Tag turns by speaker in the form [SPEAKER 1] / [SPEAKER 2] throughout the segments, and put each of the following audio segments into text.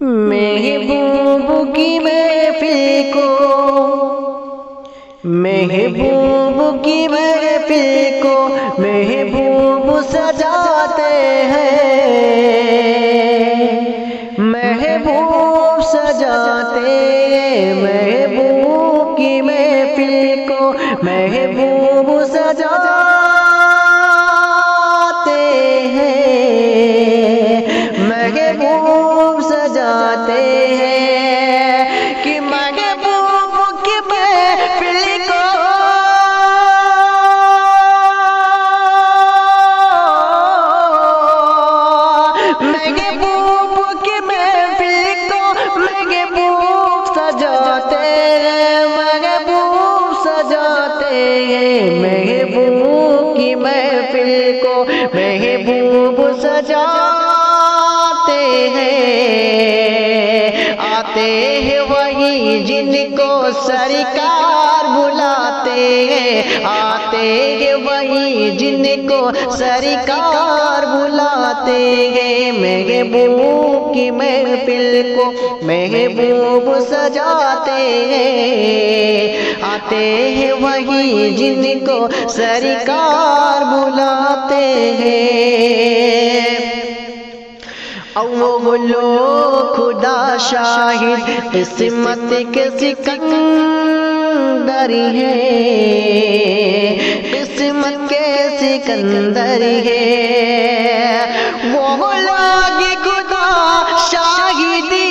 [SPEAKER 1] محبوب کی محفل کو، محبوب کی محفل کو محبوب سجاتے ہیں، محبوب سجاتے ہیں، محبوب کی محفل کو محبوب سجاتے ہیں، محبوب سجاتے ہیں کہ محبوب کی محفل کو محبوب کی محفل کو محبوب سجاتے ہیں، محبوب سجاتے ہیں، محبوب کی محفل کو محبوب سجاتے ہیں۔ آتے ہیں وہی جن کو سرکار بلاتے ہیں، آتے ہیں وہی جن کو سرکار بلاتے ہیں، محبوب کی محفل کو محبوب سجاتے ہیں، آتے ہیں وہی جن کو سرکار بلاتے ہیں۔ وہ لوگ خدا شاہد قسمت کے سکندر ہیں، قسمت کے سکندر ہیں، وہ لوگ خدا شاہدی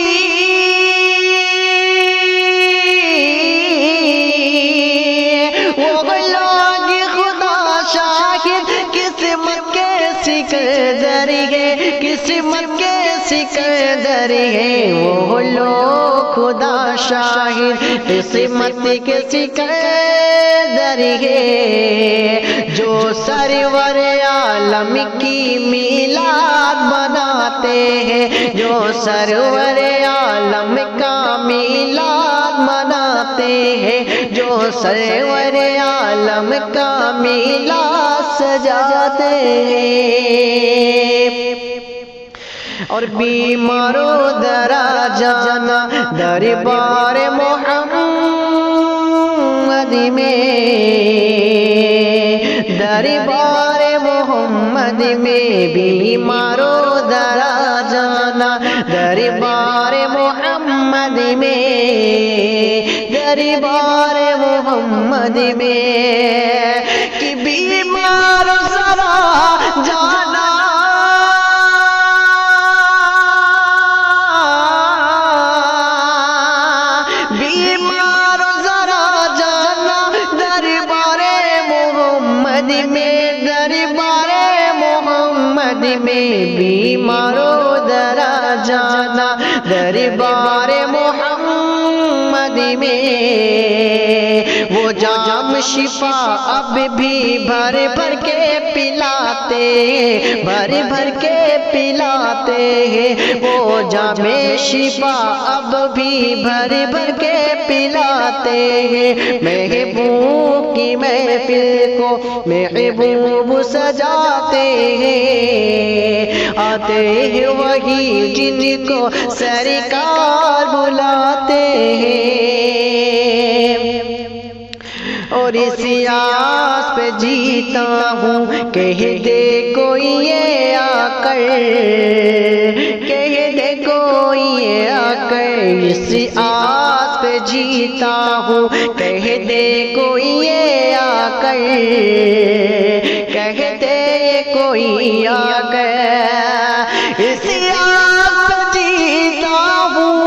[SPEAKER 1] وہ لوگ خدا شاہد قسمت کے سکندر ہیں، قسمت کے سکندر ہیں، وہ لوگ خدا شاہد قسمت کے سکندر ہیں، جو سرور عالم کی میلاد مناتے ہیں، جو سرور عالم کا میلاد مناتے ہیں، جو سرور عالم کا میلاد سجاتے ہیں۔ اور بیماروں درا جانا دربار محمد میں، دربار محمد میں، بیماروں درا جانا دربار محمد میں، دربار محمد میں، کہ بیمار ذرا جانا بیماروں درا جانا دربار محمد میں، وہ جام شفا اب بھی بھر بھر کے پلاتے ہیں، بھر بھر کے پلاتے ہیں، وہ جام شفا اب بھی بھر بھر کے پلاتے ہیں، محبوب کی محفل کو محبوب سجاتے ہیں، آتے ہیں وہی جن کو سرکار بلاتے ہیں۔ اور اس آس پہ جیتا ہوں، کہہ دے کوئی یہ آ کر، کہہ دے کوئی یہ آ کر، اس آس پہ جیتا ہوں، کہہ دے کوئی یہ آ کر، کہہ دے کوئی آ کر، اس آس پہ جیتا ہوں،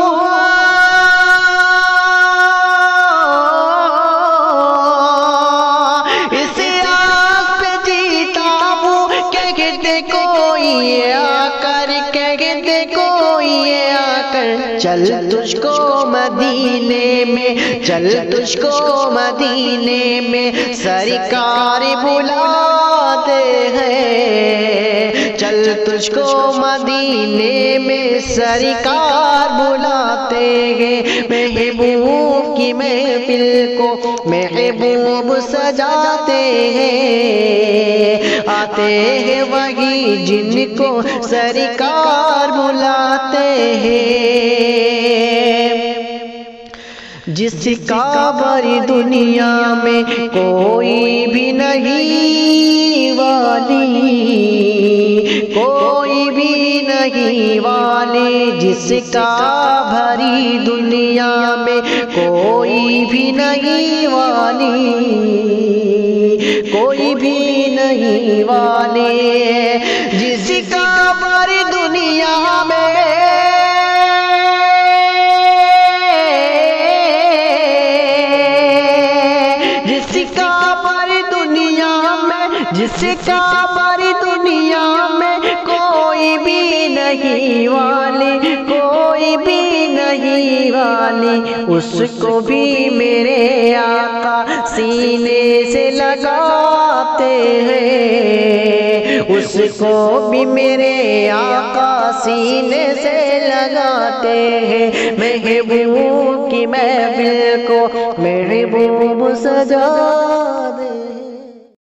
[SPEAKER 1] اس آس پہ جیتا ہوں، کہہ دے کوئی آ کر، کہہ دے کوئی آ کر، چل تجھ کو مدینے میں، چل تجھ کو مدینے میں سرکار بلاتے ہیں، چل تجھ کو مدینے میں سرکار بلاتے سجاتے ہیں، محبوب کی محفل کو محبوب سجاتے ہیں، آتے ہیں وہی جن کو سرکار بلاتے ہیں، جس کا بری دنیا میں کوئی بھی نہیں والی، کوئی بھی نہیں والی، جس کا بھری دنیا میں کوئی بھی نہیں والی، کوئی بھی نہیں والی، جس کا بھری دنیا میں جس کا باری دنیا میں کوئی بھی نہیں والی، کوئی بھی نہیں والی، اس کو بھی میرے آقا سینے سے لگاتے ہیں، اس کو بھی میرے آقا سینے سے لگاتے ہیں، محبوب کی محفل کو محبوب سجا دے۔